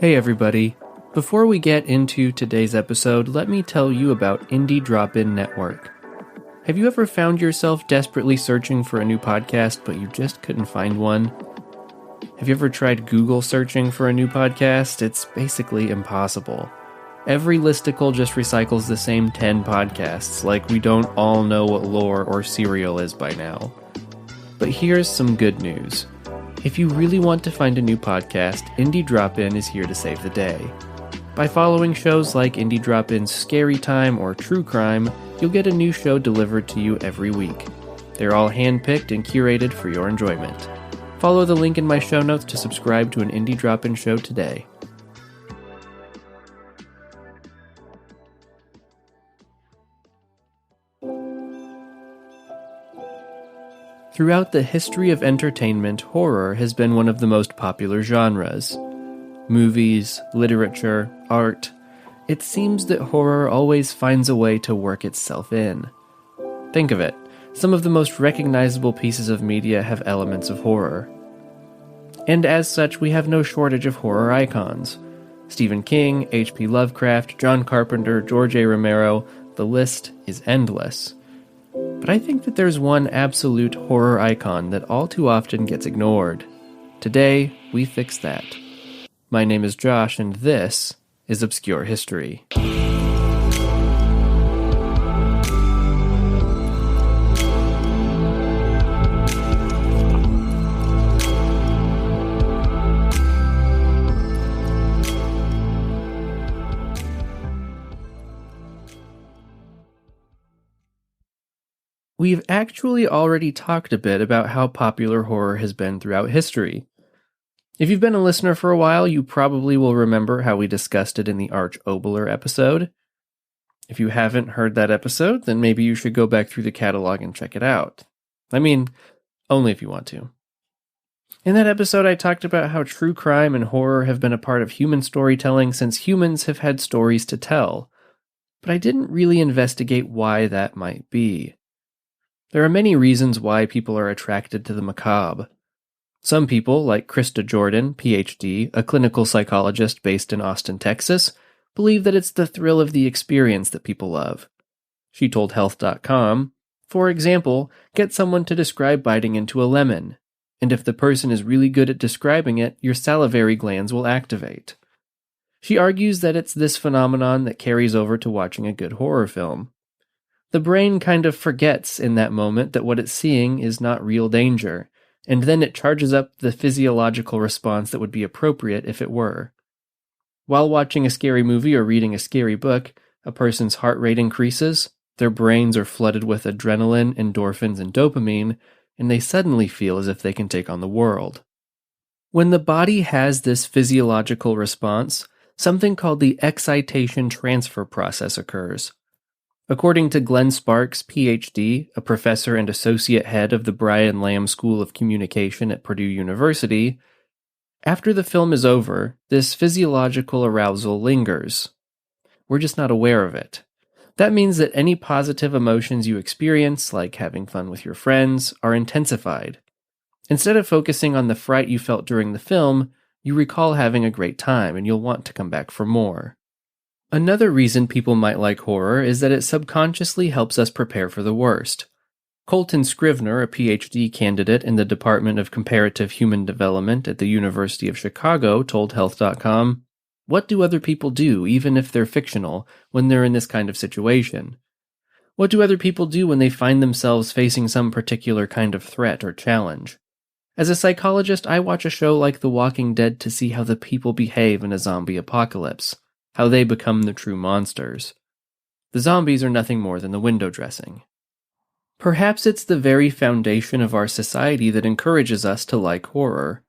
Hey everybody. Before we get into today's episode, let me tell you about Indie Drop-In Network. Have you ever found yourself desperately searching for a new podcast, but you just couldn't find one? Have you ever tried Google searching for a new podcast? It's basically impossible. Every listicle just recycles the same 10 podcasts, like we don't all know what lore or serial is by now. But here's some good news. If you really want to find a new podcast, Indie Drop-In is here to save the day. By following shows like Indie Drop-In's Scary Time or True Crime, you'll get a new show delivered to you every week. They're all handpicked and curated for your enjoyment. Follow the link in my show notes to subscribe to an Indie Drop-In show today. Throughout the history of entertainment, horror has been one of the most popular genres. Movies, literature, art. It seems that horror always finds a way to work itself in. Think of it. Some of the most recognizable pieces of media have elements of horror. And as such, we have no shortage of horror icons. Stephen King, H.P. Lovecraft, John Carpenter, George A. Romero, the list is endless. But I think that there's one absolute horror icon that all too often gets ignored. Today, we fix that. My name is Josh, and this is Obscure History. We've actually already talked a bit about how popular horror has been throughout history. If you've been a listener for a while, you probably will remember how we discussed it in the Arch Oboler episode. If you haven't heard that episode, then maybe you should go back through the catalog and check it out. I mean, only if you want to. In that episode, I talked about how true crime and horror have been a part of human storytelling since humans have had stories to tell. But I didn't really investigate why that might be. There are many reasons why people are attracted to the macabre. Some people, like Krista Jordan, PhD, a clinical psychologist based in Austin, Texas, believe that it's the thrill of the experience that people love. She told Health.com, for example, get someone to describe biting into a lemon, and if the person is really good at describing it, your salivary glands will activate. She argues that it's this phenomenon that carries over to watching a good horror film. The brain kind of forgets in that moment that what it's seeing is not real danger, and then it charges up the physiological response that would be appropriate if it were. While watching a scary movie or reading a scary book, a person's heart rate increases, their brains are flooded with adrenaline, endorphins, and dopamine, and they suddenly feel as if they can take on the world. When the body has this physiological response, something called the excitation transfer process occurs. According to Glenn Sparks, Ph.D., a professor and associate head of the Brian Lamb School of Communication at Purdue University, after the film is over, this physiological arousal lingers. We're just not aware of it. That means that any positive emotions you experience, like having fun with your friends, are intensified. Instead of focusing on the fright you felt during the film, you recall having a great time and you'll want to come back for more. Another reason people might like horror is that it subconsciously helps us prepare for the worst. Colton Scrivener, a PhD candidate in the Department of Comparative Human Development at the University of Chicago, told Health.com, "What do other people do, even if they're fictional, when they're in this kind of situation? What do other people do when they find themselves facing some particular kind of threat or challenge? As a psychologist, I watch a show like The Walking Dead to see how the people behave in a zombie apocalypse. How they become the true monsters. The zombies are nothing more than the window dressing." Perhaps it's the very foundation of our society that encourages us to like horror.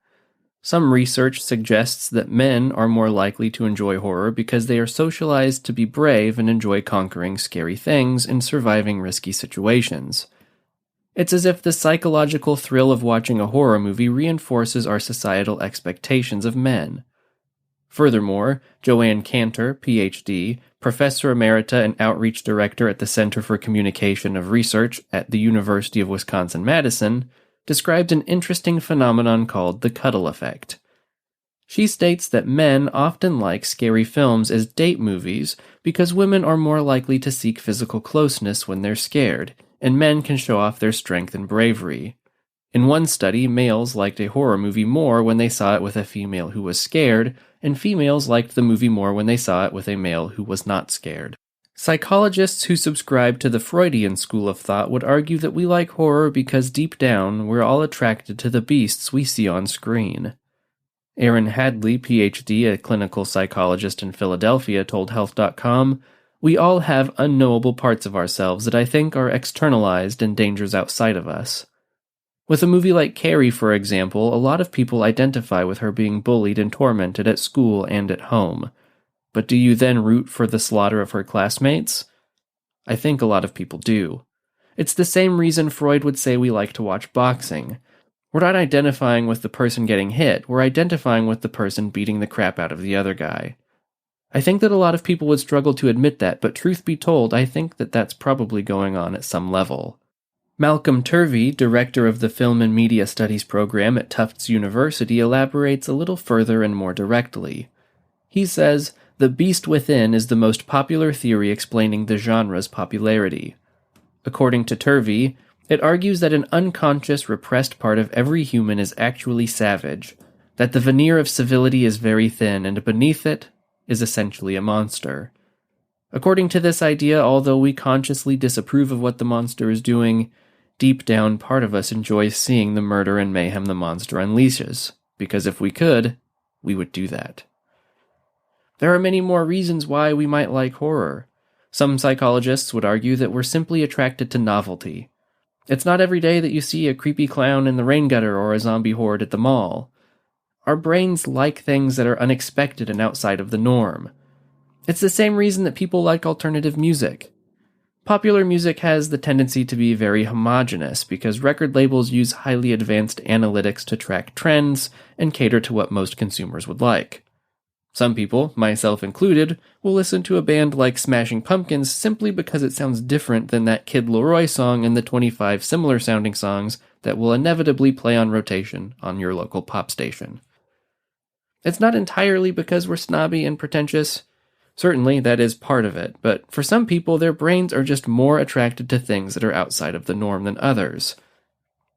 Some research suggests that men are more likely to enjoy horror because they are socialized to be brave and enjoy conquering scary things and surviving risky situations. It's as if the psychological thrill of watching a horror movie reinforces our societal expectations of men. Furthermore, Joanne Cantor, Ph.D., Professor Emerita and Outreach Director at the Center for Communication of Research at the University of Wisconsin-Madison, described an interesting phenomenon called the cuddle effect. She states that men often like scary films as date movies because women are more likely to seek physical closeness when they're scared, and men can show off their strength and bravery. In one study, males liked a horror movie more when they saw it with a female who was scared, and females liked the movie more when they saw it with a male who was not scared. Psychologists who subscribe to the Freudian school of thought would argue that we like horror because deep down, we're all attracted to the beasts we see on screen. Aaron Hadley, PhD, a clinical psychologist in Philadelphia, told Health.com, "We all have unknowable parts of ourselves that I think are externalized and dangers outside of us." With a movie like Carrie, for example, a lot of people identify with her being bullied and tormented at school and at home. But do you then root for the slaughter of her classmates? I think a lot of people do. It's the same reason Freud would say we like to watch boxing. We're not identifying with the person getting hit, we're identifying with the person beating the crap out of the other guy. I think that a lot of people would struggle to admit that, but truth be told, I think that that's probably going on at some level. Malcolm Turvey, director of the Film and Media Studies program at Tufts University, elaborates a little further and more directly. He says, "The beast within is the most popular theory explaining the genre's popularity." According to Turvey, it argues that an unconscious, repressed part of every human is actually savage, that the veneer of civility is very thin, and beneath it is essentially a monster. According to this idea, although we consciously disapprove of what the monster is doing, deep down part of us enjoys seeing the murder and mayhem the monster unleashes, because if we could, we would do that. There are many more reasons why we might like horror. Some psychologists would argue that we're simply attracted to novelty. It's not every day that you see a creepy clown in the rain gutter or a zombie horde at the mall. Our brains like things that are unexpected and outside of the norm. It's the same reason that people like alternative music. Popular music has the tendency to be very homogeneous because record labels use highly advanced analytics to track trends and cater to what most consumers would like. Some people, myself included, will listen to a band like Smashing Pumpkins simply because it sounds different than that Kid Leroy song and the 25 similar-sounding songs that will inevitably play on rotation on your local pop station. It's not entirely because we're snobby and pretentious. Certainly, that is part of it, but for some people, their brains are just more attracted to things that are outside of the norm than others.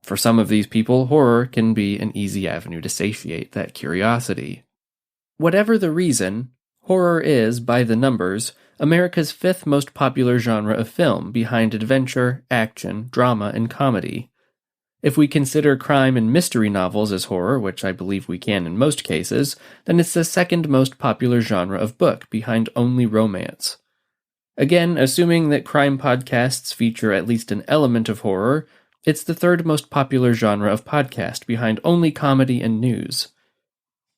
For some of these people, horror can be an easy avenue to satiate that curiosity. Whatever the reason, horror is, by the numbers, America's fifth most popular genre of film, behind adventure, action, drama, and comedy. If we consider crime and mystery novels as horror, which I believe we can in most cases, then it's the second most popular genre of book, behind only romance. Again, assuming that crime podcasts feature at least an element of horror, it's the third most popular genre of podcast, behind only comedy and news.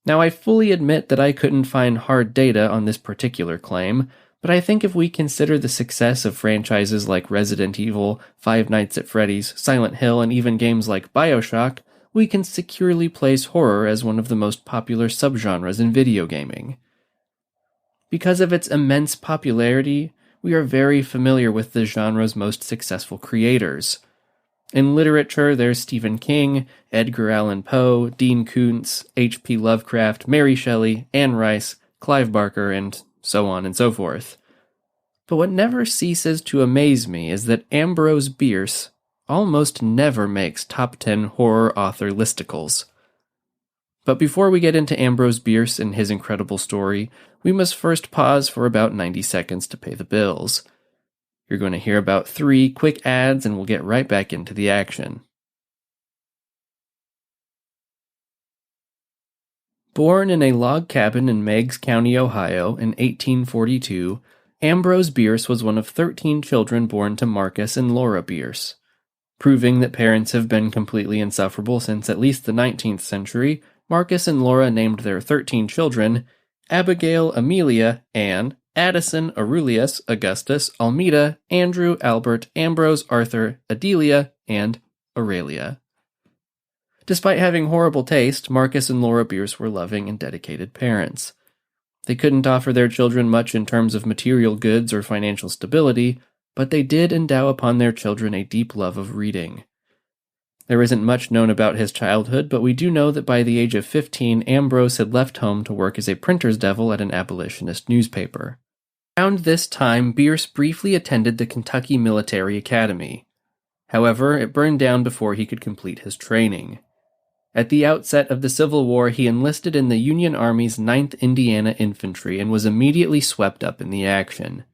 Now, I fully admit that I couldn't find hard data on this particular claim, but I think if we consider the success of franchises like Resident Evil, Five Nights at Freddy's, Silent Hill, and even games like BioShock, we can securely place horror as one of the most popular subgenres in video gaming. Because of its immense popularity, we are very familiar with the genre's most successful creators. In literature, there's Stephen King, Edgar Allan Poe, Dean Koontz, H.P. Lovecraft, Mary Shelley, Anne Rice, Clive Barker, and so on and so forth. But what never ceases to amaze me is that Ambrose Bierce almost never makes top 10 horror author listicles. But before we get into Ambrose Bierce and his incredible story, we must first pause for about 90 seconds to pay the bills. You're going to hear about 3 quick ads and we'll get right back into the action. Born in a log cabin in Meigs County, Ohio in 1842, Ambrose Bierce was one of 13 children born to Marcus and Laura Bierce. Proving that parents have been completely insufferable since at least the 19th century, Marcus and Laura named their 13 children Abigail, Amelia, Anne, Addison, Aurelius, Augustus, Almeda, Andrew, Albert, Ambrose, Arthur, Adelia, and Aurelia. Despite having horrible taste, Marcus and Laura Bierce were loving and dedicated parents. They couldn't offer their children much in terms of material goods or financial stability, but they did endow upon their children a deep love of reading. There isn't much known about his childhood, but we do know that by the age of 15, Ambrose had left home to work as a printer's devil at an abolitionist newspaper. Around this time, Bierce briefly attended the Kentucky Military Academy. However, it burned down before he could complete his training. At the outset of the Civil War, he enlisted in the Union Army's 9th Indiana Infantry and was immediately swept up in the action.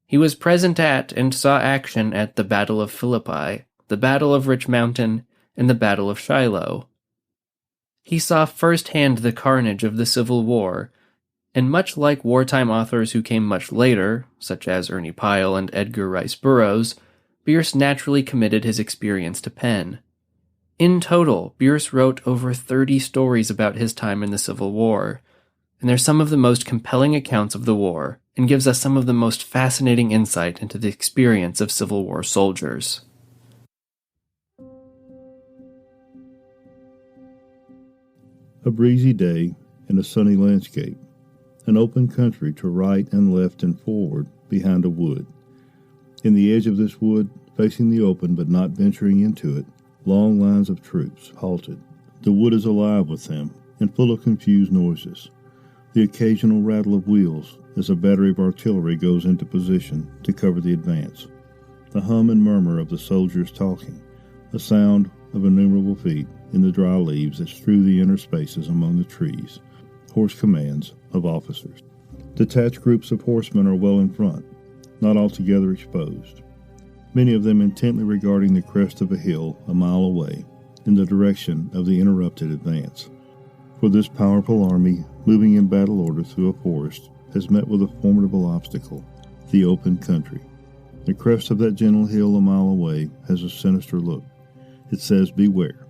He was present at and saw action at the Battle of Philippi, the Battle of Rich Mountain, and the Battle of Shiloh. He saw firsthand the carnage of the Civil War, and much like wartime authors who came much later, such as Ernie Pyle and Edgar Rice Burroughs, Bierce naturally committed his experience to pen. In total, Bierce wrote over 30 stories about his time in the Civil War, and they're some of the most compelling accounts of the war, and gives us some of the most fascinating insight into the experience of Civil War soldiers. A breezy day and a sunny landscape, an open country to right and left and forward behind a wood. In the edge of this wood, facing the open but not venturing into it, long lines of troops halted. The wood is alive with them and full of confused noises. The occasional rattle of wheels as a battery of artillery goes into position to cover the advance. The hum and murmur of the soldiers talking, the sound of innumerable feet in the dry leaves that strew the inner spaces among the trees, hoarse commands of officers. Detached groups of horsemen are well in front, not altogether exposed, many of them intently regarding the crest of a hill a mile away in the direction of the interrupted advance. For this powerful army, moving in battle order through a forest, has met with a formidable obstacle, the open country. The crest of that gentle hill a mile away has a sinister look. It says, "Beware."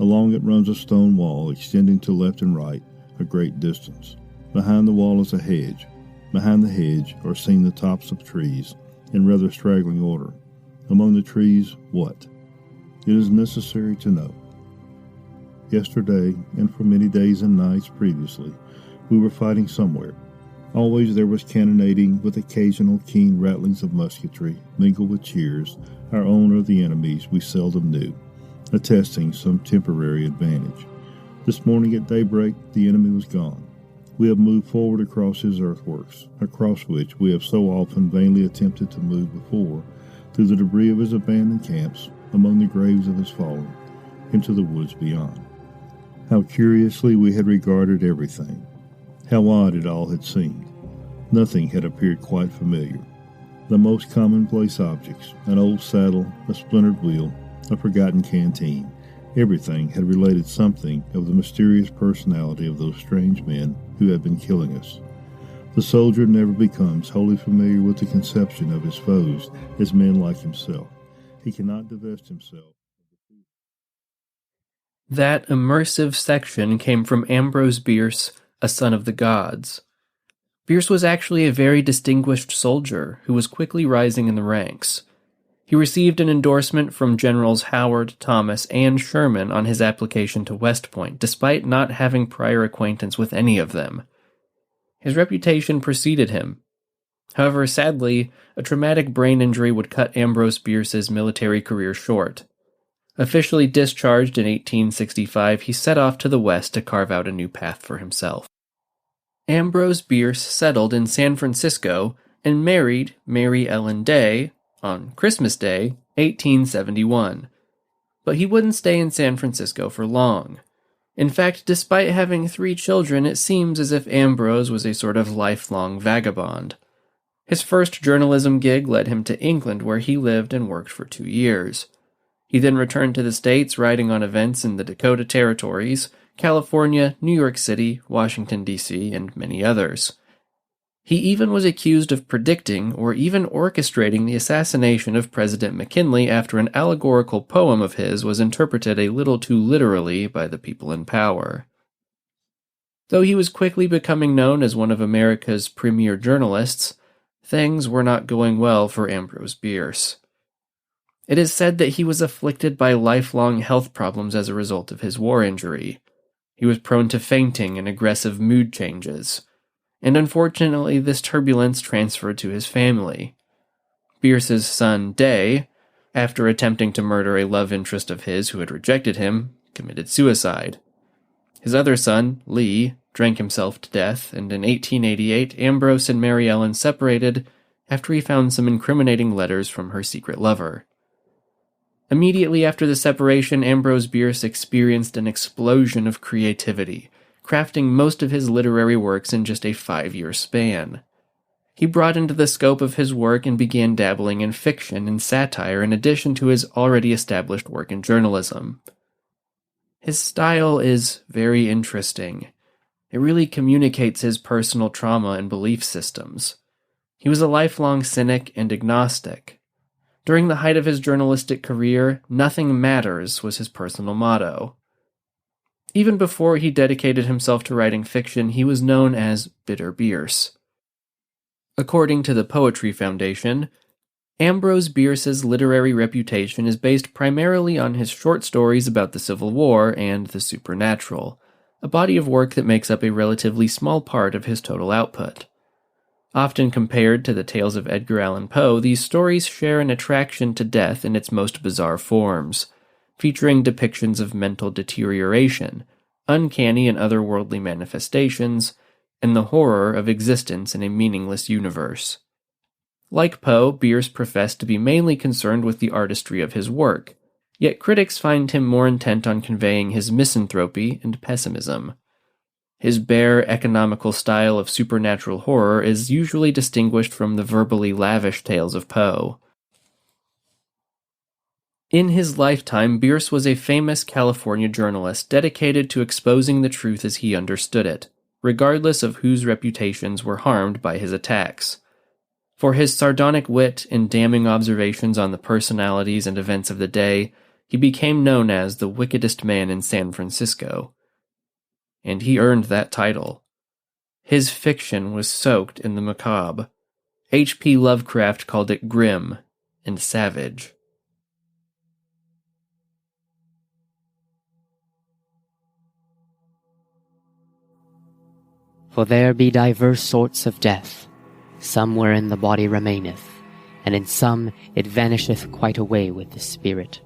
Along it runs a stone wall extending to left and right a great distance. Behind the wall is a hedge. Behind the hedge are seen the tops of trees in rather straggling order. Among the trees, what? It is necessary to know. Yesterday, and for many days and nights previously, we were fighting somewhere. Always there was cannonading with occasional keen rattlings of musketry, mingled with cheers, our own or the enemy's we seldom knew, attesting some temporary advantage. This morning at daybreak, the enemy was gone. We have moved forward across his earthworks, across which we have so often vainly attempted to move before, through the debris of his abandoned camps, among the graves of his fallen, into the woods beyond. How curiously we had regarded everything. How odd it all had seemed. Nothing had appeared quite familiar. The most commonplace objects, an old saddle, a splintered wheel, a forgotten canteen, everything had related something of the mysterious personality of those strange men who had been killing us. The soldier never becomes wholly familiar with the conception of his foes as men like himself. He cannot divest himself. That immersive section came from Ambrose Bierce, A Son of the Gods. Bierce was actually a very distinguished soldier who was quickly rising in the ranks. He received an endorsement from Generals Howard, Thomas, and Sherman on his application to West Point, despite not having prior acquaintance with any of them. His reputation preceded him. However, sadly, a traumatic brain injury would cut Ambrose Bierce's military career short. Officially discharged in 1865, he set off to the west to carve out a new path for himself. Ambrose Bierce settled in San Francisco and married Mary Ellen Day on Christmas Day, 1871. But he wouldn't stay in San Francisco for long. In fact, despite having 3 children, it seems as if Ambrose was a sort of lifelong vagabond. His first journalism gig led him to England, where he lived and worked for 2 years. He then returned to the States, writing on events in the Dakota Territories, California, New York City, Washington, D.C., and many others. He even was accused of predicting or even orchestrating the assassination of President McKinley after an allegorical poem of his was interpreted a little too literally by the people in power. Though he was quickly becoming known as one of America's premier journalists, things were not going well for Ambrose Bierce. It is said that he was afflicted by lifelong health problems as a result of his war injury. He was prone to fainting and aggressive mood changes, and unfortunately this turbulence transferred to his family. Bierce's son, Day, After attempting to murder a love interest of his who had rejected him, committed suicide. His other son, Lee, drank himself to death, and in 1888 Ambrose and Mary Ellen separated after he found some incriminating letters from her secret lover. Immediately after the separation, Ambrose Bierce experienced an explosion of creativity, crafting most of his literary works in just a 5-year span. He broadened the scope of his work and began dabbling in fiction and satire in addition to his already established work in journalism. His style is very interesting. It really communicates his personal trauma and belief systems. He was a lifelong cynic and agnostic. During the height of his journalistic career, "Nothing matters" was his personal motto. Even before he dedicated himself to writing fiction, he was known as Bitter Bierce. According to the Poetry Foundation, Ambrose Bierce's literary reputation is based primarily on his short stories about the Civil War and the supernatural, a body of work that makes up a relatively small part of his total output. Often compared to the tales of Edgar Allan Poe, these stories share an attraction to death in its most bizarre forms, featuring depictions of mental deterioration, uncanny and otherworldly manifestations, and the horror of existence in a meaningless universe. Like Poe, Bierce professed to be mainly concerned with the artistry of his work, yet critics find him more intent on conveying his misanthropy and pessimism. His bare, economical style of supernatural horror is usually distinguished from the verbally lavish tales of Poe. In his lifetime, Bierce was a famous California journalist dedicated to exposing the truth as he understood it, regardless of whose reputations were harmed by his attacks. For his sardonic wit and damning observations on the personalities and events of the day, he became known as the wickedest man in San Francisco. And he earned that title. His fiction was soaked in the macabre. H.P. Lovecraft called it grim and savage. For there be divers sorts of death, some wherein the body remaineth, and in some it vanisheth quite away with the spirit.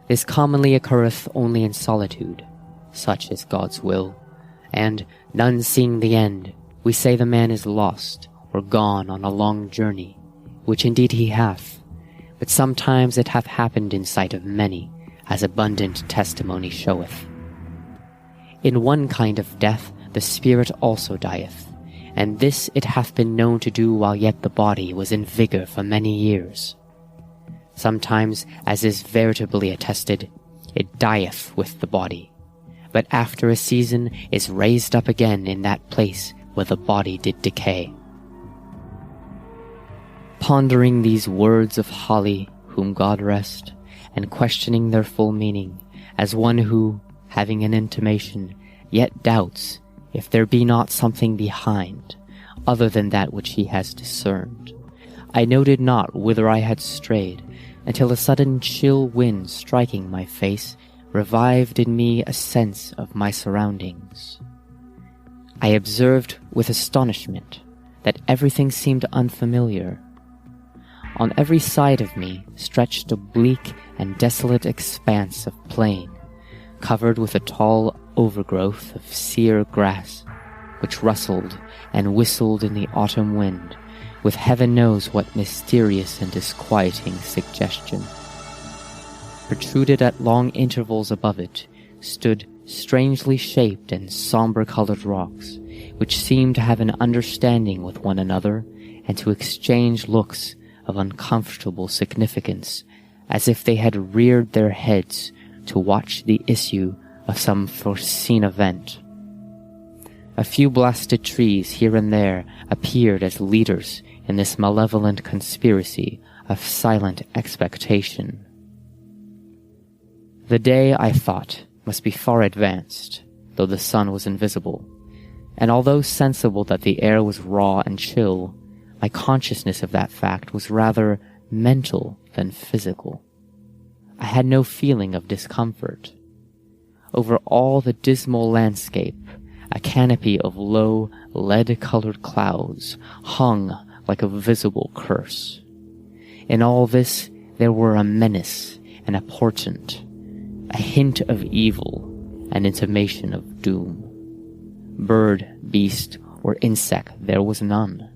This commonly occurreth only in solitude, such is God's will, and, none seeing the end, we say the man is lost, or gone on a long journey, which indeed he hath, but sometimes it hath happened in sight of many, as abundant testimony showeth. In one kind of death the spirit also dieth, and this it hath been known to do while yet the body was in vigor for many years. Sometimes, as is veritably attested, it dieth with the body, but after a season is raised up again in that place where the body did decay. Pondering these words of Holly, whom God rest, and questioning their full meaning, as one who, having an intimation, yet doubts if there be not something behind, other than that which he has discerned, I noted not whither I had strayed, until a sudden chill wind striking my face revived in me a sense of my surroundings. I observed with astonishment that everything seemed unfamiliar. On every side of me stretched a bleak and desolate expanse of plain, covered with a tall overgrowth of sere grass, which rustled and whistled in the autumn wind, with heaven knows what mysterious and disquieting suggestion. Protruded at long intervals above it stood strangely shaped and somber-colored rocks, which seemed to have an understanding with one another and to exchange looks of uncomfortable significance, as if they had reared their heads to watch the issue of some foreseen event. A few blasted trees here and there appeared as leaders in this malevolent conspiracy of silent expectation. The day, I thought, must be far advanced, though the sun was invisible, and although sensible that the air was raw and chill, my consciousness of that fact was rather mental than physical. I had no feeling of discomfort. Over all the dismal landscape, a canopy of low, lead-colored clouds hung like a visible curse. In all this, there were a menace and a portent, a hint of evil, an intimation of doom. Bird, beast, or insect there was none.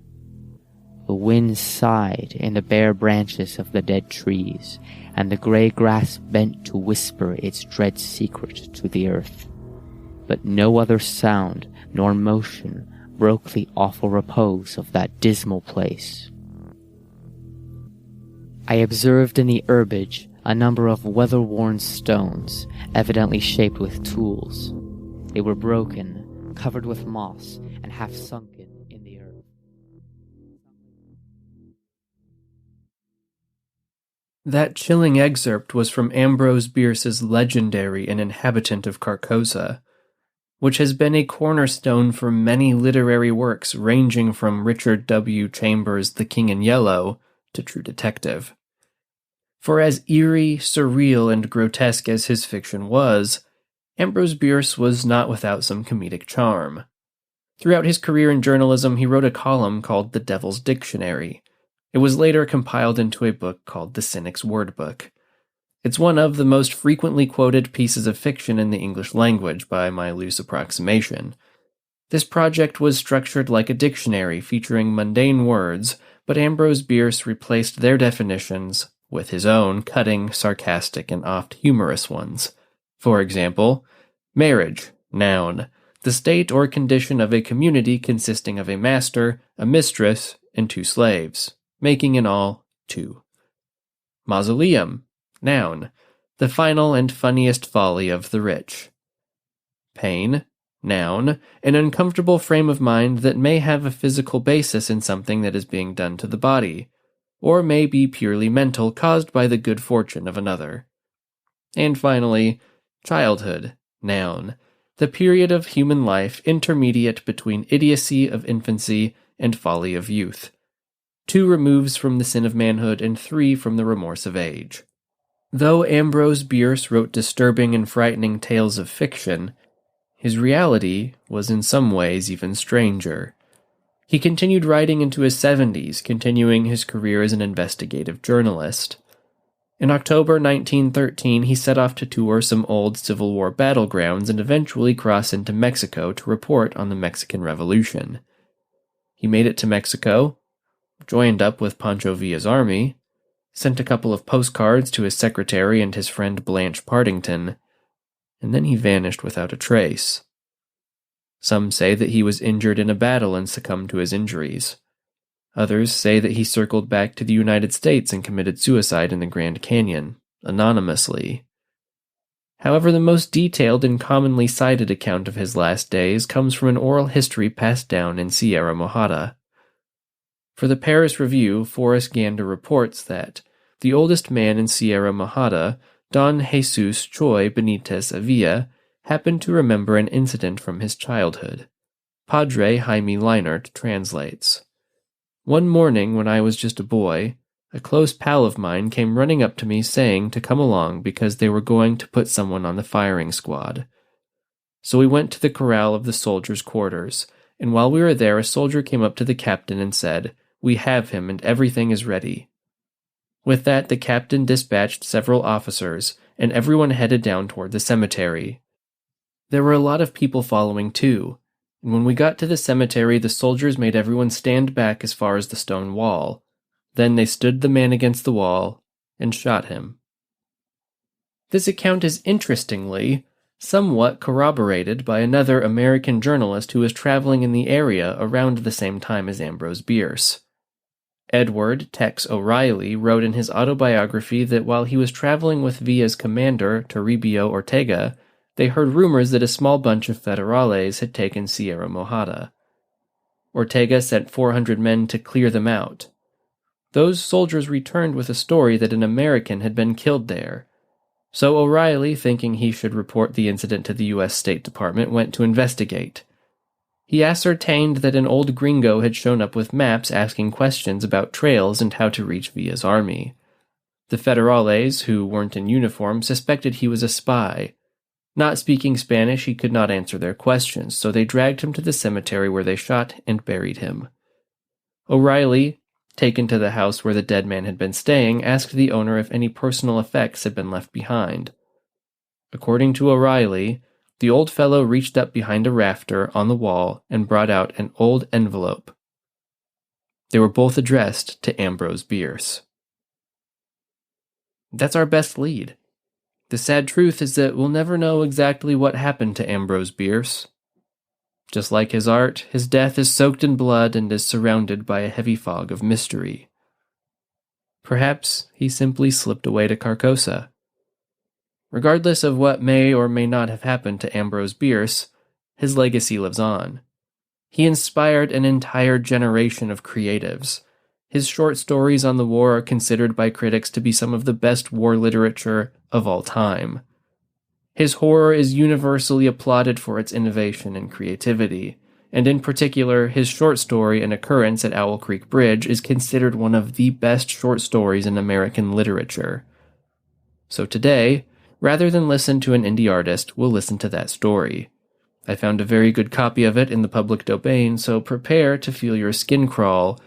The wind sighed in the bare branches of the dead trees, and the grey grass bent to whisper its dread secret to the earth. But no other sound nor motion broke the awful repose of that dismal place. I observed in the herbage a number of weather-worn stones, evidently shaped with tools. They were broken, covered with moss, and half sunken in the earth. That chilling excerpt was from Ambrose Bierce's legendary An Inhabitant of Carcosa, which has been a cornerstone for many literary works ranging from Richard W. Chambers' The King in Yellow to True Detective. For as eerie, surreal, and grotesque as his fiction was, Ambrose Bierce was not without some comedic charm. Throughout his career in journalism, he wrote a column called The Devil's Dictionary. It was later compiled into a book called The Cynic's Word Book. It's one of the most frequently quoted pieces of fiction in the English language by my loose approximation. This project was structured like a dictionary featuring mundane words, but Ambrose Bierce replaced their definitions with his own cutting, sarcastic, and oft humorous ones. For example, marriage, noun, the state or condition of a community consisting of a master, a mistress, and 2 slaves, making in all 2. Mausoleum, noun, the final and funniest folly of the rich. Pain, noun, an uncomfortable frame of mind that may have a physical basis in something that is being done to the body, or may be purely mental, caused by the good fortune of another. And finally, childhood, noun, the period of human life intermediate between idiocy of infancy and folly of youth. 2 removes from the sin of manhood and 3 from the remorse of age. Though Ambrose Bierce wrote disturbing and frightening tales of fiction, his reality was in some ways even stranger. He continued writing into his 70s, continuing his career as an investigative journalist. In October 1913, he set off to tour some old Civil War battlegrounds and eventually cross into Mexico to report on the Mexican Revolution. He made it to Mexico, joined up with Pancho Villa's army, sent a couple of postcards to his secretary and his friend Blanche Partington, and then he vanished without a trace. Some say that he was injured in a battle and succumbed to his injuries. Others say that he circled back to the United States and committed suicide in the Grand Canyon, anonymously. However, the most detailed and commonly cited account of his last days comes from an oral history passed down in Sierra Mojada. For the Paris Review, Forrest Gander reports that the oldest man in Sierra Mojada, Don Jesus Choi Benitez Avila, happened to remember an incident from his childhood. Padre Jaime Leinart translates. One morning when I was just a boy, a close pal of mine came running up to me saying to come along because they were going to put someone on the firing squad. So we went to the corral of the soldiers' quarters, and while we were there a soldier came up to the captain and said, "We have him and everything is ready." With that, the captain dispatched several officers, and everyone headed down toward the cemetery. There were a lot of people following too, and when we got to the cemetery, the soldiers made everyone stand back as far as the stone wall. Then they stood the man against the wall and shot him. This account is interestingly somewhat corroborated by another American journalist who was traveling in the area around the same time as Ambrose Bierce. Edward Tex O'Reilly wrote in his autobiography that while he was traveling with Villa's commander, Toribio Ortega, they heard rumors that a small bunch of federales had taken Sierra Mojada. Ortega sent 400 men to clear them out. Those soldiers returned with a story that an American had been killed there. So O'Reilly, thinking he should report the incident to the U.S. State Department, went to investigate. He ascertained that an old gringo had shown up with maps asking questions about trails and how to reach Villa's army. The federales, who weren't in uniform, suspected he was a spy. Not speaking Spanish, he could not answer their questions, so they dragged him to the cemetery where they shot and buried him. O'Reilly, taken to the house where the dead man had been staying, asked the owner if any personal effects had been left behind. According to O'Reilly, the old fellow reached up behind a rafter on the wall and brought out an old envelope. They were both addressed to Ambrose Bierce. That's our best lead. The sad truth is that we'll never know exactly what happened to Ambrose Bierce. Just like his art, his death is soaked in blood and is surrounded by a heavy fog of mystery. Perhaps he simply slipped away to Carcosa. Regardless of what may or may not have happened to Ambrose Bierce, his legacy lives on. He inspired an entire generation of creatives. His short stories on the war are considered by critics to be some of the best war literature of all time. His horror is universally applauded for its innovation and creativity, and in particular, his short story An Occurrence at Owl Creek Bridge is considered one of the best short stories in American literature. So today, rather than listen to an indie artist, we'll listen to that story. I found a very good copy of it in the public domain, so prepare to feel your skin crawl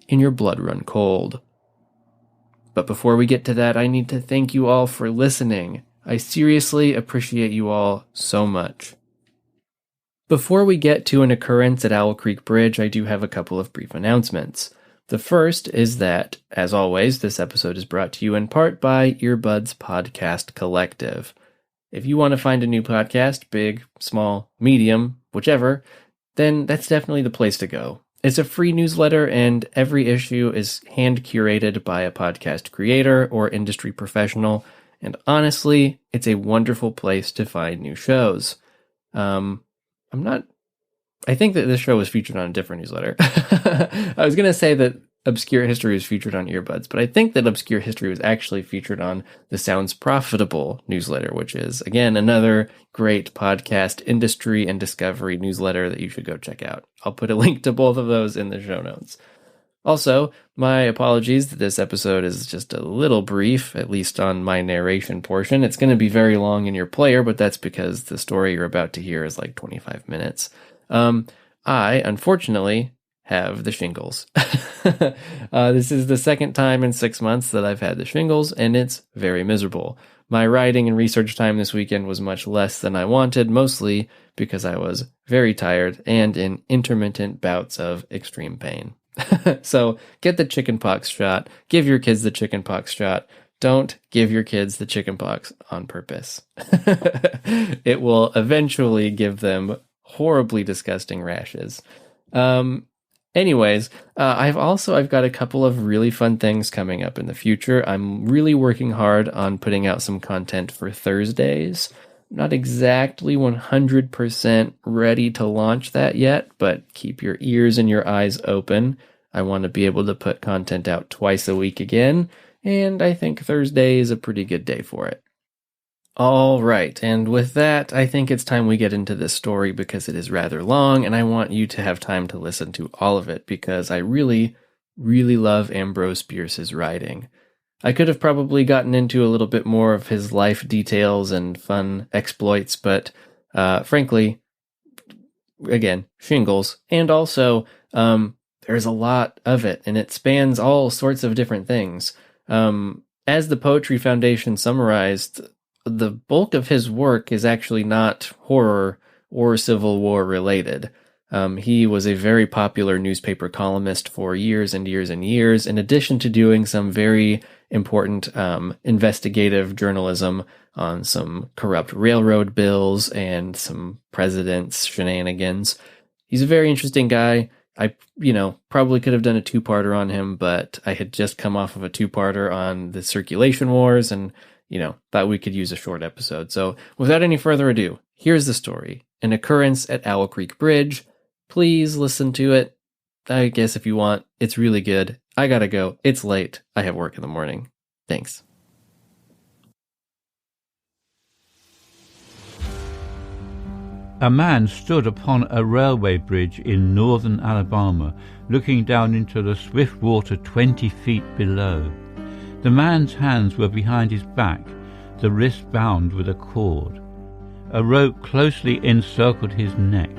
and your blood run cold. But before we get to that, I need to thank you all for listening. I seriously appreciate you all so much. Before we get to An Occurrence at Owl Creek Bridge, I do have a couple of brief announcements. The first is that, as always, this episode is brought to you in part by Earbuds Podcast Collective. If you want to find a new podcast, big, small, medium, whichever, then that's definitely the place to go. It's a free newsletter, and every issue is hand-curated by a podcast creator or industry professional, and honestly, it's a wonderful place to find new shows. I think that this show was featured on a different newsletter. I was going to say that Obscure History was featured on Earbuds, but I think that Obscure History was actually featured on the Sounds Profitable newsletter, which is, again, another great podcast industry and discovery newsletter that you should go check out. I'll put a link to both of those in the show notes. Also, my apologies that this episode is just a little brief, at least on my narration portion. It's going to be very long in your player, but that's because the story you're about to hear is like 25 minutes. I, unfortunately, have the shingles. This is the second time in 6 months that I've had the shingles, and it's very miserable. My writing and research time this weekend was much less than I wanted, mostly because I was very tired and in intermittent bouts of extreme pain. So get the chickenpox shot. Give your kids the chickenpox shot. Don't give your kids the chickenpox on purpose. It will eventually give them horribly disgusting rashes. Anyways, I've got a couple of really fun things coming up in the future. I'm really working hard on putting out some content for Thursdays. Not exactly 100% ready to launch that yet, but keep your ears and your eyes open. I want to be able to put content out twice a week again, and I think Thursday is a pretty good day for it. All right, and with that, I think it's time we get into this story because it is rather long, and I want you to have time to listen to all of it because I really, really love Ambrose Bierce's writing. I could have probably gotten into a little bit more of his life details and fun exploits, but frankly, again, shingles, and also there's a lot of it, and it spans all sorts of different things. As the Poetry Foundation summarized, the bulk of his work is actually not horror or Civil War related. He was a very popular newspaper columnist for years and years and years, in addition to doing some very important investigative journalism on some corrupt railroad bills and some president's shenanigans. He's a very interesting guy. I, probably could have done a two-parter on him, but I had just come off of a two-parter on the circulation wars and thought we could use a short episode. So without any further ado, here's the story. An Occurrence at Owl Creek Bridge. Please listen to it. I guess if you want, it's really good. I gotta go. It's late. I have work in the morning. Thanks. A man stood upon a railway bridge in northern Alabama, looking down into the swift water 20 feet below. The man's hands were behind his back, the wrists bound with a cord. A rope closely encircled his neck.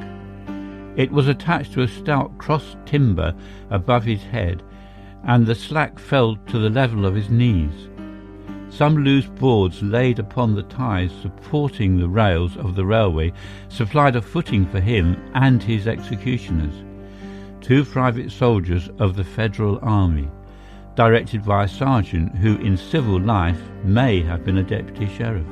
It was attached to a stout cross timber above his head, and the slack fell to the level of his knees. Some loose boards laid upon the ties supporting the rails of the railway supplied a footing for him and his executioners, 2 private soldiers of the Federal Army, directed by a sergeant who in civil life may have been a deputy sheriff.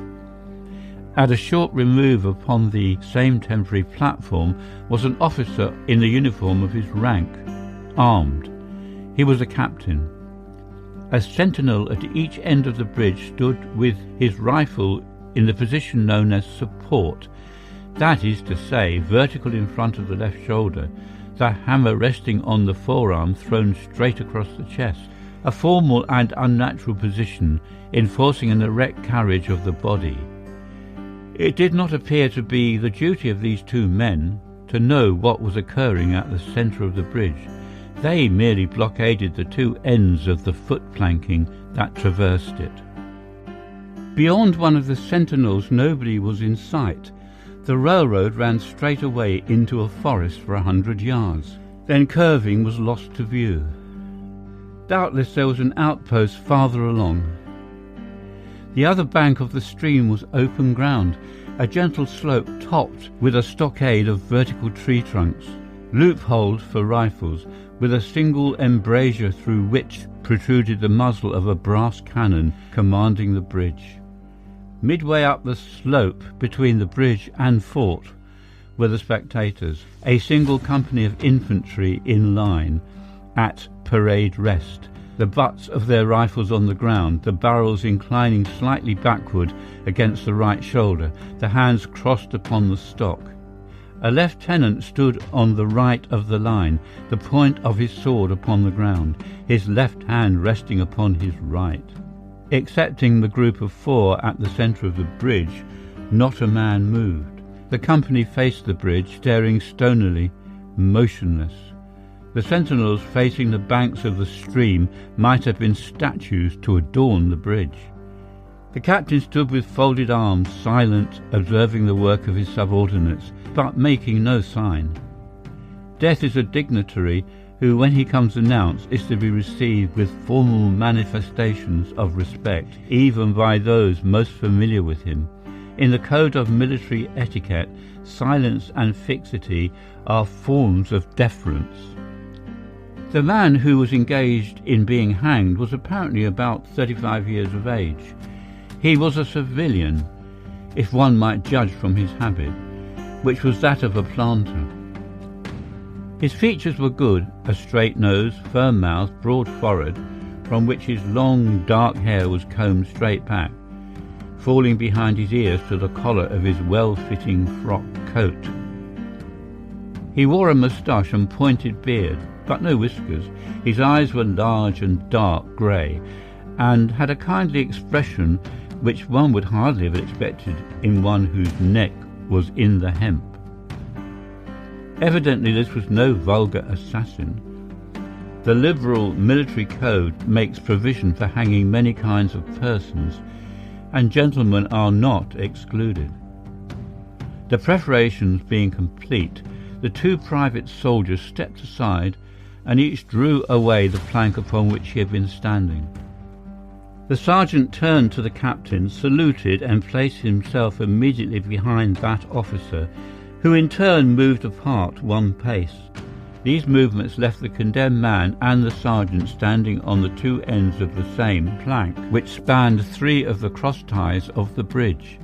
At a short remove upon the same temporary platform was an officer in the uniform of his rank, armed. He was a captain. A sentinel at each end of the bridge stood with his rifle in the position known as support, that is to say, vertical in front of the left shoulder, the hammer resting on the forearm thrown straight across the chest, a formal and unnatural position enforcing an erect carriage of the body. It did not appear to be the duty of these 2 men to know what was occurring at the centre of the bridge. They merely blockaded the 2 ends of the foot planking that traversed it. Beyond one of the sentinels nobody was in sight. The railroad ran straight away into a forest for 100 yards. Then curving was lost to view. Doubtless there was an outpost farther along. The other bank of the stream was open ground, a gentle slope topped with a stockade of vertical tree trunks, loopholed for rifles, with a single embrasure through which protruded the muzzle of a brass cannon commanding the bridge. Midway up the slope between the bridge and fort were the spectators, a single company of infantry in line, at parade rest, the butts of their rifles on the ground, the barrels inclining slightly backward against the right shoulder, the hands crossed upon the stock. A lieutenant stood on the right of the line, the point of his sword upon the ground, his left hand resting upon his right. Excepting the group of 4 at the centre of the bridge, not a man moved. The company faced the bridge, staring stonily, motionless. The sentinels facing the banks of the stream might have been statues to adorn the bridge. The captain stood with folded arms, silent, observing the work of his subordinates, but making no sign. Death is a dignitary who, when he comes announced, is to be received with formal manifestations of respect, even by those most familiar with him. In the code of military etiquette, silence and fixity are forms of deference. The man who was engaged in being hanged was apparently about 35 years of age. He was a civilian, if one might judge from his habit, which was that of a planter. His features were good, a straight nose, firm mouth, broad forehead, from which his long dark hair was combed straight back, falling behind his ears to the collar of his well-fitting frock coat. He wore a moustache and pointed beard, but no whiskers. His eyes were large and dark grey, and had a kindly expression which one would hardly have expected in one whose neck was in the hemp. Evidently this was no vulgar assassin. The liberal military code makes provision for hanging many kinds of persons, and gentlemen are not excluded. The preparations being complete, the 2 private soldiers stepped aside and each drew away the plank upon which he had been standing. The sergeant turned to the captain, saluted, and placed himself immediately behind that officer, who in turn moved apart 1 pace. These movements left the condemned man and the sergeant standing on the 2 ends of the same plank, which spanned 3 of the cross ties of the bridge.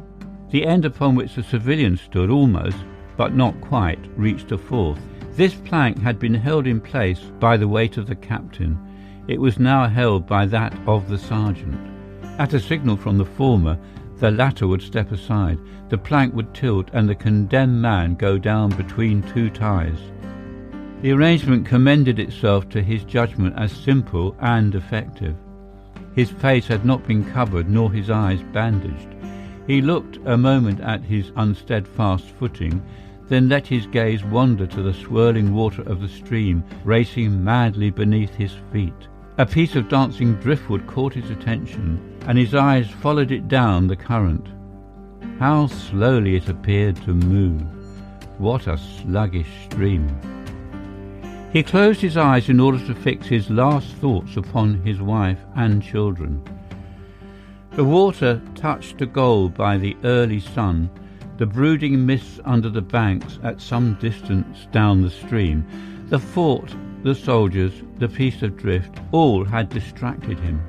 The end upon which the civilian stood almost, but not quite, reached a 4th. This plank had been held in place by the weight of the captain. It was now held by that of the sergeant. At a signal from the former, the latter would step aside, the plank would tilt, and the condemned man go down between 2 ties. The arrangement commended itself to his judgment as simple and effective. His face had not been covered, nor his eyes bandaged. He looked a moment at his unsteadfast footing, then let his gaze wander to the swirling water of the stream racing madly beneath his feet. A piece of dancing driftwood caught his attention, and his eyes followed it down the current. How slowly it appeared to move! What a sluggish stream! He closed his eyes in order to fix his last thoughts upon his wife and children. The water touched to gold by the early sun, the brooding mists under the banks at some distance down the stream, the fort, the soldiers, the piece of drift, all had distracted him.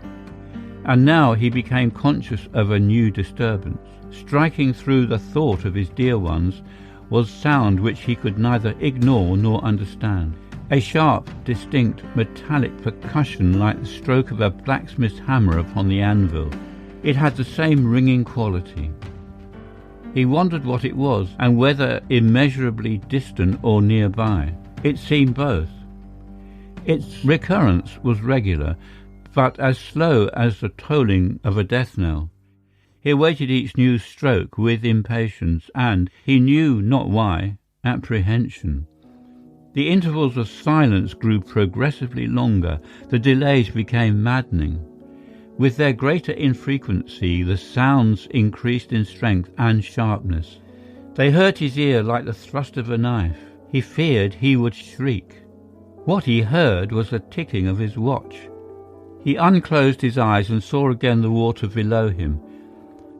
And now he became conscious of a new disturbance. Striking through the thought of his dear ones was sound which he could neither ignore nor understand. A sharp, distinct, metallic percussion like the stroke of a blacksmith's hammer upon the anvil. It had the same ringing quality. He wondered what it was, and whether immeasurably distant or nearby. It seemed both. Its recurrence was regular, but as slow as the tolling of a death knell. He awaited each new stroke with impatience and, he knew not why, apprehension. The intervals of silence grew progressively longer, the delays became maddening. With their greater infrequency, the sounds increased in strength and sharpness. They hurt his ear like the thrust of a knife. He feared he would shriek. What he heard was the ticking of his watch. He unclosed his eyes and saw again the water below him.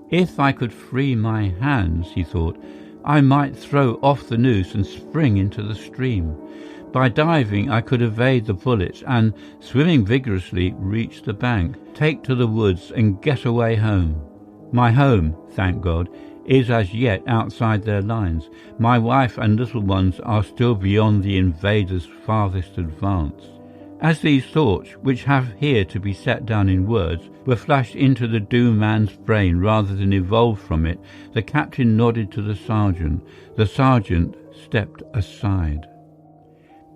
If I could free my hands, he thought, I might throw off the noose and spring into the stream. By diving I could evade the bullets and, swimming vigorously, reach the bank, take to the woods and get away home. My home, thank God, is as yet outside their lines. My wife and little ones are still beyond the invaders' farthest advance. As these thoughts, which have here to be set down in words, were flashed into the doomed man's brain rather than evolved from it, the captain nodded to the sergeant. The sergeant stepped aside.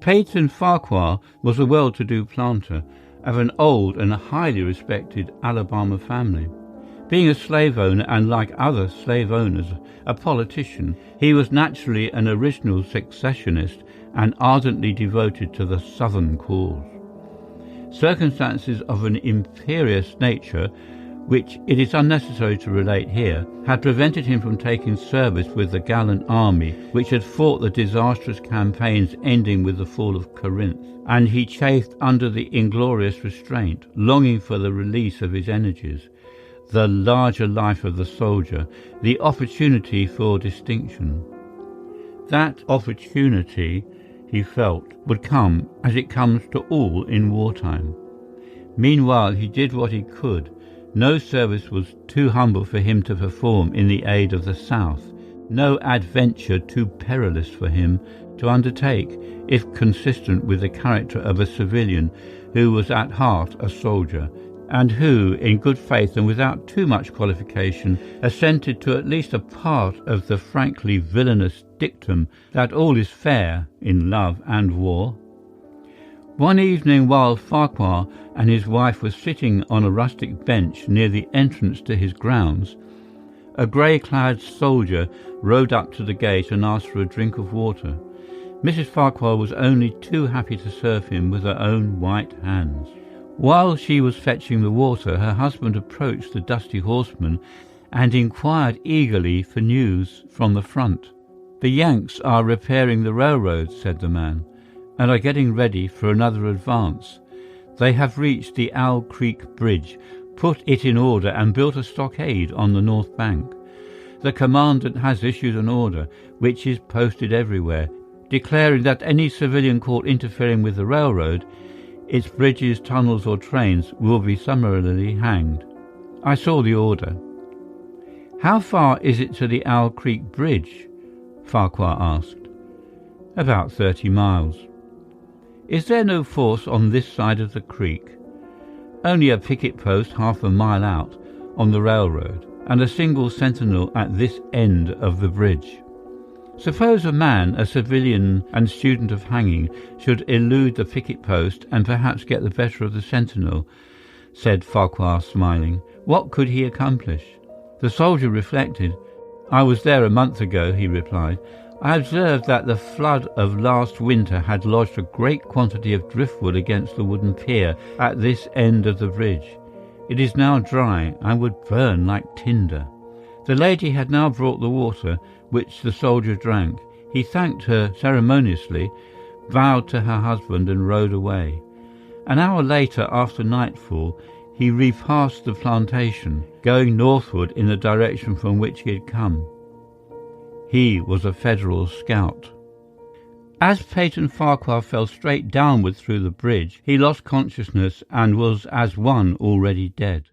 Peyton Farquhar was a well-to-do planter of an old and highly respected Alabama family. Being a slave owner and, like other slave owners, a politician, he was naturally an original secessionist and ardently devoted to the Southern cause. Circumstances of an imperious nature, which it is unnecessary to relate here, had prevented him from taking service with the gallant army which had fought the disastrous campaigns ending with the fall of Corinth, and he chafed under the inglorious restraint, longing for the release of his energies, the larger life of the soldier, the opportunity for distinction. That opportunity, he felt, would come as it comes to all in wartime. Meanwhile he did what he could. No service was too humble for him to perform in the aid of the South, no adventure too perilous for him to undertake, if consistent with the character of a civilian who was at heart a soldier, and who, in good faith and without too much qualification, assented to at least a part of the frankly villainous dictum that all is fair in love and war. One evening, while Farquhar and his wife were sitting on a rustic bench near the entrance to his grounds, a grey-clad soldier rode up to the gate and asked for a drink of water. Mrs. Farquhar was only too happy to serve him with her own white hands. While she was fetching the water, her husband approached the dusty horseman and inquired eagerly for news from the front. "The Yanks are repairing the railroad," said the man, "and are getting ready for another advance. They have reached the Owl Creek Bridge, put it in order and built a stockade on the north bank. The commandant has issued an order, which is posted everywhere, declaring that any civilian caught interfering with the railroad, its bridges, tunnels or trains, will be summarily hanged. I saw the order." "How far is it to the Owl Creek Bridge?" Farquhar asked. "About 30 miles. "Is there no force on this side of the creek?" "Only a picket post half a mile out on the railroad, and a single sentinel at this end of the bridge." "Suppose a man, a civilian and student of hanging, should elude the picket post and perhaps get the better of the sentinel," said Farquhar, smiling. "What could he accomplish?" The soldier reflected. "I was there a month ago," he replied. "I observed that the flood of last winter had lodged a great quantity of driftwood against the wooden pier at this end of the bridge. It is now dry and would burn like tinder." The lady had now brought the water, which the soldier drank. He thanked her ceremoniously, bowed to her husband and rode away. An hour later, after nightfall, he repassed the plantation, going northward in the direction from which he had come. He was a Federal scout. As Peyton Farquhar fell straight downward through the bridge, he lost consciousness and was as one already dead.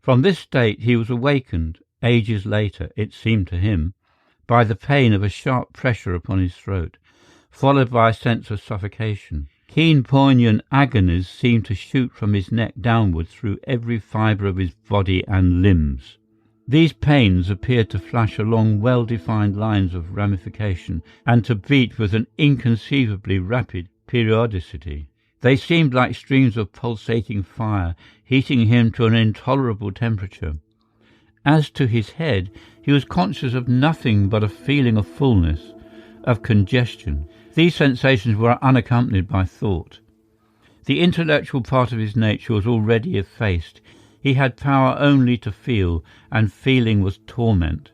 From this state he was awakened, ages later, it seemed to him, by the pain of a sharp pressure upon his throat, followed by a sense of suffocation. Keen, poignant agonies seemed to shoot from his neck downward through every fibre of his body and limbs. These pains appeared to flash along well-defined lines of ramification and to beat with an inconceivably rapid periodicity. They seemed like streams of pulsating fire, heating him to an intolerable temperature. As to his head, he was conscious of nothing but a feeling of fullness, of congestion. These sensations were unaccompanied by thought. The intellectual part of his nature was already effaced. He had power only to feel, and feeling was torment.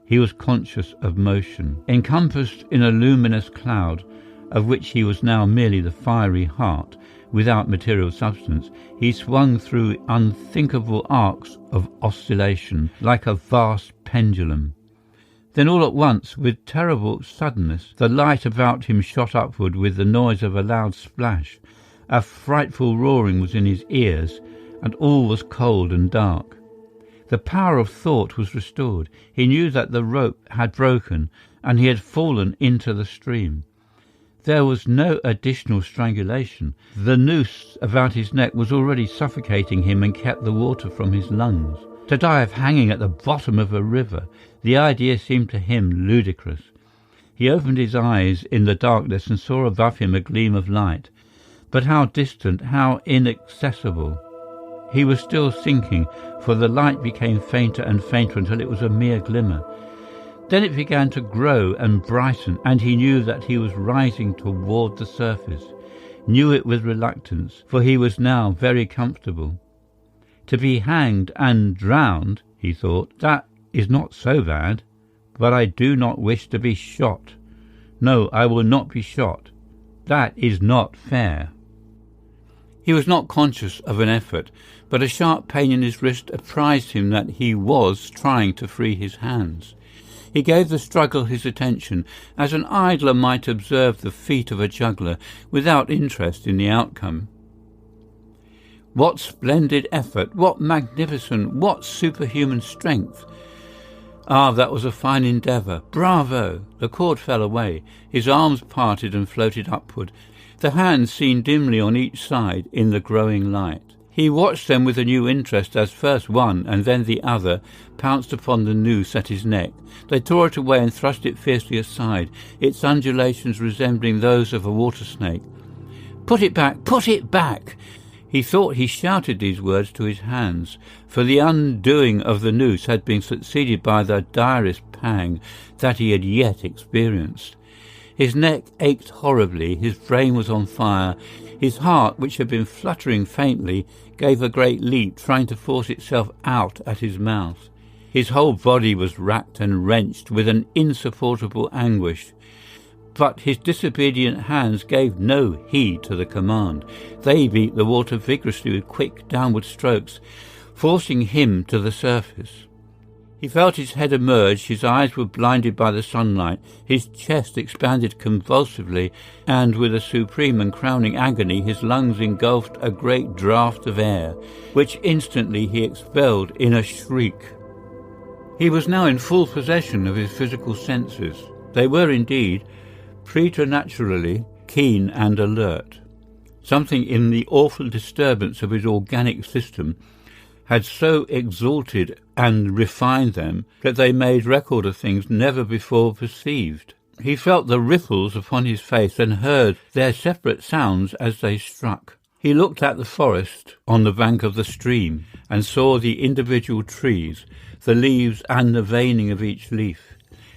He was conscious of motion. Encompassed in a luminous cloud, of which he was now merely the fiery heart, without material substance, he swung through unthinkable arcs of oscillation, like a vast pendulum. Then all at once, with terrible suddenness, the light about him shot upward with the noise of a loud splash. A frightful roaring was in his ears, and all was cold and dark. The power of thought was restored. He knew that the rope had broken, and he had fallen into the stream. There was no additional strangulation. The noose about his neck was already suffocating him and kept the water from his lungs. To die of hanging at the bottom of a river, the idea seemed to him ludicrous. He opened his eyes in the darkness and saw above him a gleam of light. But how distant, how inaccessible! He was still sinking, for the light became fainter and fainter until it was a mere glimmer. Then it began to grow and brighten, and he knew that he was rising toward the surface, knew it with reluctance, for he was now very comfortable. To be hanged and drowned, he thought, that is not so bad, but I do not wish to be shot. No, I will not be shot. That is not fair. He was not conscious of an effort, but a sharp pain in his wrist apprised him that he was trying to free his hands. He gave the struggle his attention, as an idler might observe the feat of a juggler, without interest in the outcome. What splendid effort! What magnificent, what superhuman strength! Ah, that was a fine endeavour! Bravo! The cord fell away. His arms parted and floated upward, the hands seen dimly on each side in the growing light. He watched them with a new interest as first one and then the other pounced upon the noose at his neck. They tore it away and thrust it fiercely aside, its undulations resembling those of a water snake. "Put it back! Put it back!" He thought he shouted these words to his hands, for the undoing of the noose had been succeeded by the direst pang that he had yet experienced. His neck ached horribly, his brain was on fire, his heart, which had been fluttering faintly, gave a great leap, trying to force itself out at his mouth. His whole body was racked and wrenched with an insupportable anguish. But his disobedient hands gave no heed to the command. They beat the water vigorously with quick downward strokes, forcing him to the surface. He felt his head emerge, his eyes were blinded by the sunlight, his chest expanded convulsively, and with a supreme and crowning agony his lungs engulfed a great draught of air, which instantly he expelled in a shriek. He was now in full possession of his physical senses. They were indeed preternaturally keen and alert. Something in the awful disturbance of his organic system had so exalted and refined them that they made record of things never before perceived. He felt the ripples upon his face and heard their separate sounds as they struck. He looked at the forest on the bank of the stream and saw the individual trees, the leaves and the veining of each leaf.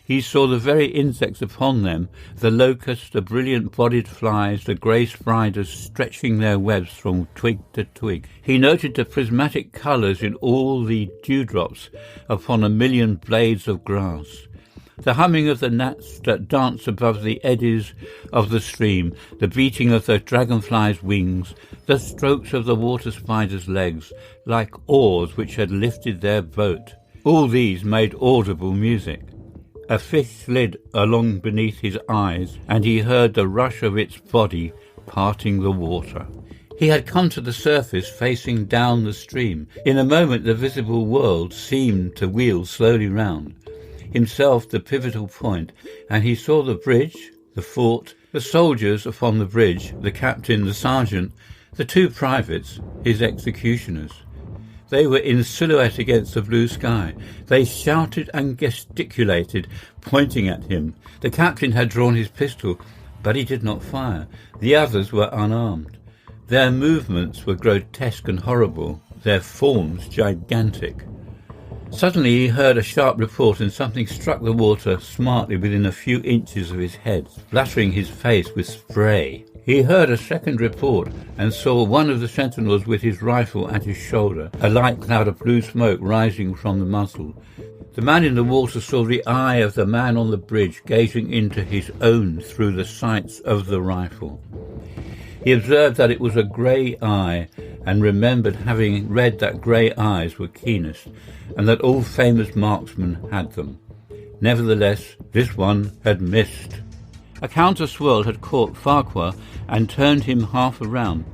He saw the very insects upon them, the locusts, the brilliant-bodied flies, the grey spiders stretching their webs from twig to twig. He noted the prismatic colours in all the dewdrops upon a million blades of grass. the humming of the gnats that dance above the eddies of the stream, the beating of the dragonfly's wings, the strokes of the water spider's legs, like oars which had lifted their boat. All these made audible music. A fish slid along beneath his eyes, and he heard the rush of its body parting the water. He had come to the surface facing down the stream. In a moment the visible world seemed to wheel slowly round, himself the pivotal point, and he saw the bridge, the fort, the soldiers upon the bridge, the captain, the sergeant, the two privates, his executioners. They were in silhouette against the blue sky. They shouted and gesticulated, pointing at him. The captain had drawn his pistol, but he did not fire. The others were unarmed. Their movements were grotesque and horrible, their forms gigantic. Suddenly he heard a sharp report, and something struck the water smartly within a few inches of his head, splattering his face with spray. He heard a second report and saw one of the sentinels with his rifle at his shoulder, a light cloud of blue smoke rising from the muzzle. The man in the water saw the eye of the man on the bridge gazing into his own through the sights of the rifle. He observed that it was a grey eye, and remembered having read that grey eyes were keenest, and that all famous marksmen had them. Nevertheless, this one had missed. A counter-swirl had caught Farquhar and turned him half around.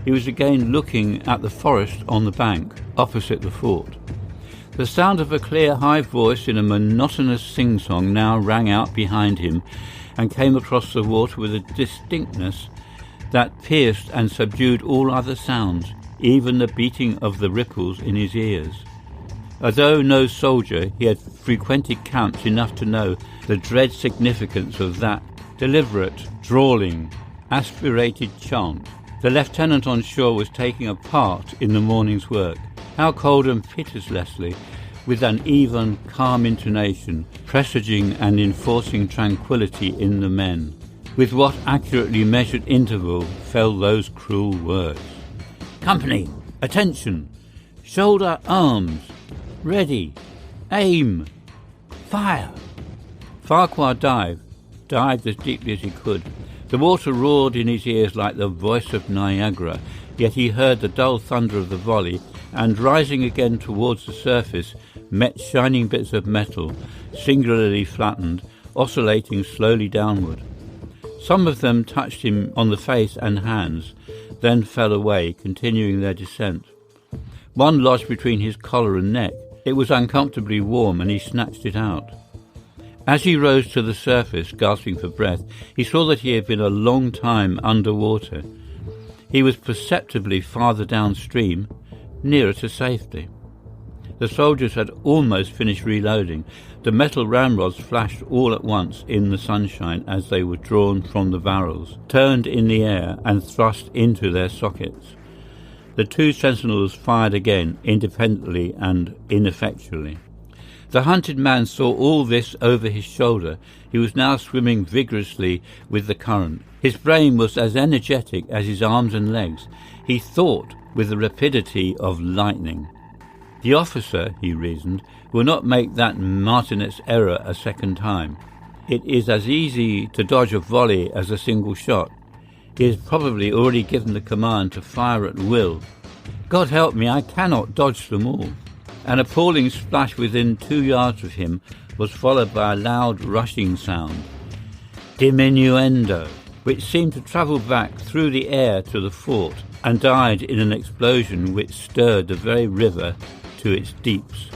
He was again looking at the forest on the bank, opposite the fort. The sound of a clear, high voice in a monotonous sing-song now rang out behind him and came across the water with a distinctness that pierced and subdued all other sounds, even the beating of the ripples in his ears. Although no soldier, he had frequented camps enough to know the dread significance of that deliberate, drawling, aspirated chant. The lieutenant on shore was taking a part in the morning's work. How Colden pities Leslie, with an even, calm intonation, presaging and enforcing tranquillity in the men. With what accurately measured interval fell those cruel words. "Company, attention! Shoulder arms! Ready! Aim! Fire!" Farquhar dived as deeply as he could. The water roared in his ears like the voice of Niagara, yet he heard the dull thunder of the volley, and rising again towards the surface, met shining bits of metal, singularly flattened, oscillating slowly downward. Some of them touched him on the face and hands, then fell away, continuing their descent. One lodged between his collar and neck. It was uncomfortably warm, and he snatched it out. As he rose to the surface, gasping for breath, he saw that he had been a long time under water. He was perceptibly farther downstream, nearer to safety. The soldiers had almost finished reloading. The metal ramrods flashed all at once in the sunshine as they were drawn from the barrels, turned in the air and thrust into their sockets. The two sentinels fired again, independently and ineffectually. The hunted man saw all this over his shoulder. He was now swimming vigorously with the current. His brain was as energetic as his arms and legs. He thought with the rapidity of lightning. The officer, he reasoned, will not make that martinet's error a second time. It is as easy to dodge a volley as a single shot. He has probably already given the command to fire at will. God help me, I cannot dodge them all. An appalling splash within 2 yards of him was followed by a loud rushing sound, diminuendo, which seemed to travel back through the air to the fort and died in an explosion which stirred the very river to its deeps.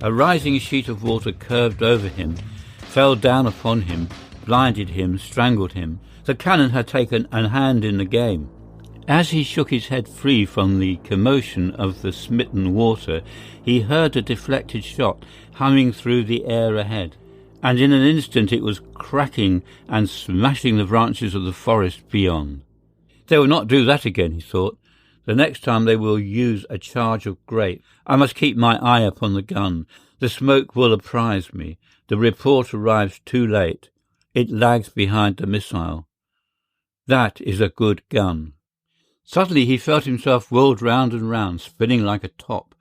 A rising sheet of water curved over him, fell down upon him, blinded him, strangled him. The cannon had taken a hand in the game. As he shook his head free from the commotion of the smitten water, he heard a deflected shot humming through the air ahead, and in an instant it was cracking and smashing the branches of the forest beyond. They will not do that again, he thought. The next time they will use a charge of grape. I must keep my eye upon the gun. The smoke will apprise me. The report arrives too late. It lags behind the missile. That is a good gun. Suddenly he felt himself whirled round and round, spinning like a top.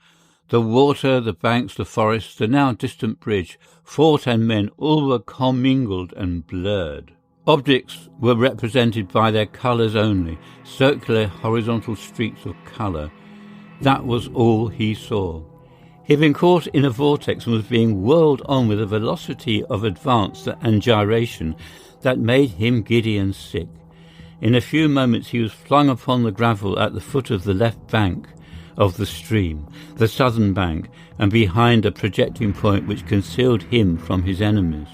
The water, the banks, the forests, the now distant bridge, fort and men, all were commingled and blurred. Objects were represented by their colours only, circular horizontal streaks of colour. That was all he saw. He had been caught in a vortex and was being whirled on with a velocity of advance and gyration that made him giddy and sick. In a few moments he was flung upon the gravel at the foot of the left bank of the stream, the southern bank, and behind a projecting point which concealed him from his enemies.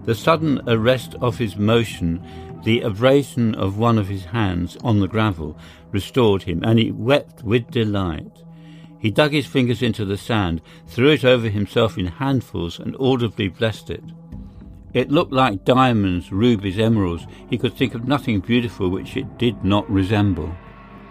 The sudden arrest of his motion, the abrasion of one of his hands on the gravel, restored him, and he wept with delight. He dug his fingers into the sand, threw it over himself in handfuls, and audibly blessed it. It looked like diamonds, rubies, emeralds. He could think of nothing beautiful which it did not resemble.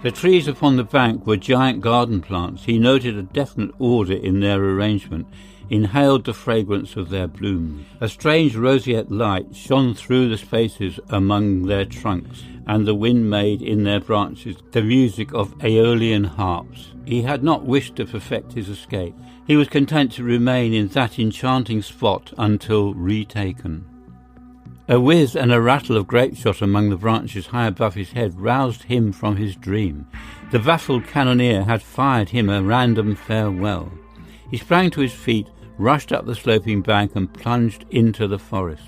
The trees upon the bank were giant garden plants. He noted a definite order in their arrangement, inhaled the fragrance of their blooms. A strange roseate light shone through the spaces among their trunks, and the wind made in their branches the music of Aeolian harps. He had not wished to perfect his escape. He was content to remain in that enchanting spot until retaken. A whiz and a rattle of grapeshot among the branches high above his head roused him from his dream. The baffled cannoneer had fired him a random farewell. He sprang to his feet, rushed up the sloping bank, and plunged into the forest.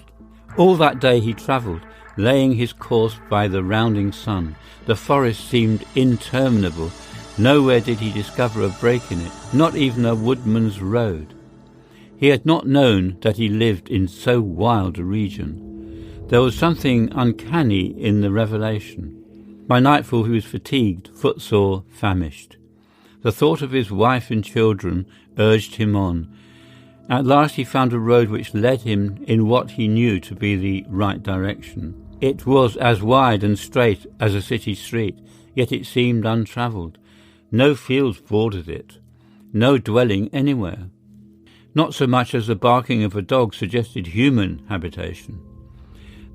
All that day he travelled, laying his course by the rounding sun. The forest seemed interminable. Nowhere did he discover a break in it, not even a woodman's road. He had not known that he lived in so wild a region. There was something uncanny in the revelation. By nightfall he was fatigued, footsore, famished. The thought of his wife and children urged him on. At last he found a road which led him in what he knew to be the right direction. It was as wide and straight as a city street, yet it seemed untravelled. No fields bordered it, no dwelling anywhere. Not so much as the barking of a dog suggested human habitation.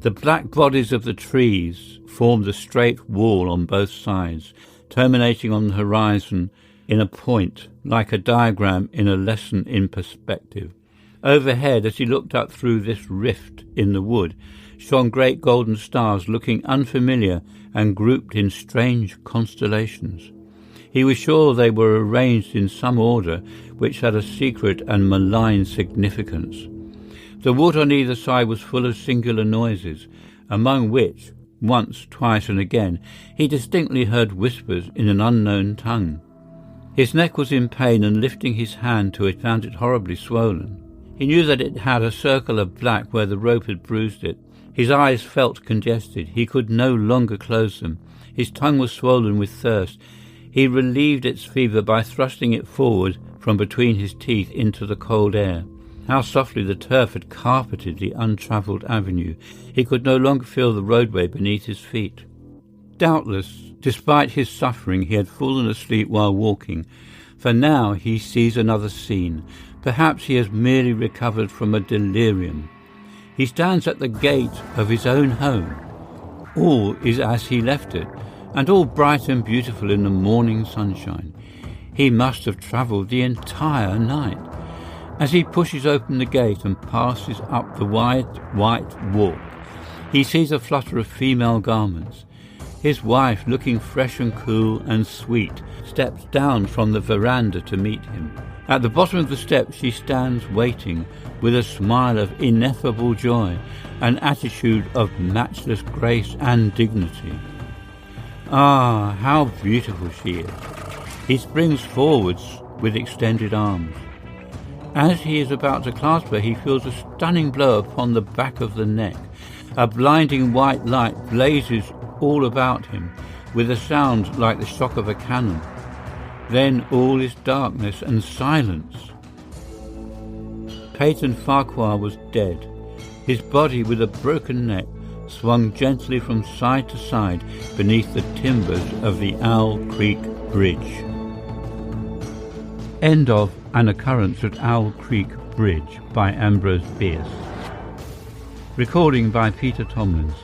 The black bodies of the trees formed a straight wall on both sides, terminating on the horizon in a point, like a diagram in a lesson in perspective. Overhead, as he looked up through this rift in the wood, shone great golden stars looking unfamiliar and grouped in strange constellations. He was sure they were arranged in some order which had a secret and malign significance. The wood on either side was full of singular noises, among which, once, twice, and again, he distinctly heard whispers in an unknown tongue. His neck was in pain, and lifting his hand to it found it horribly swollen. He knew that it had a circle of black where the rope had bruised it. His eyes felt congested. He could no longer close them. His tongue was swollen with thirst. He relieved its fever by thrusting it forward from between his teeth into the cold air. How softly the turf had carpeted the untravelled avenue. He could no longer feel the roadway beneath his feet. Doubtless, despite his suffering, he had fallen asleep while walking, for now he sees another scene. Perhaps he has merely recovered from a delirium. He stands at the gate of his own home. All is as he left it, and all bright and beautiful in the morning sunshine. He must have travelled the entire night. As he pushes open the gate and passes up the wide white walk, he sees a flutter of female garments. His wife, looking fresh and cool and sweet, steps down from the veranda to meet him. At the bottom of the steps she stands waiting, with a smile of ineffable joy, an attitude of matchless grace and dignity. Ah, how beautiful she is! He springs forwards with extended arms. As he is about to clasp her, he feels a stunning blow upon the back of the neck. A blinding white light blazes all about him, with a sound like the shock of a cannon. Then all is darkness and silence. Peyton Farquhar was dead. His body, with a broken neck, swung gently from side to side beneath the timbers of the Owl Creek Bridge. End of An Occurrence at Owl Creek Bridge by Ambrose Bierce. Recording by Peter Tomlinson.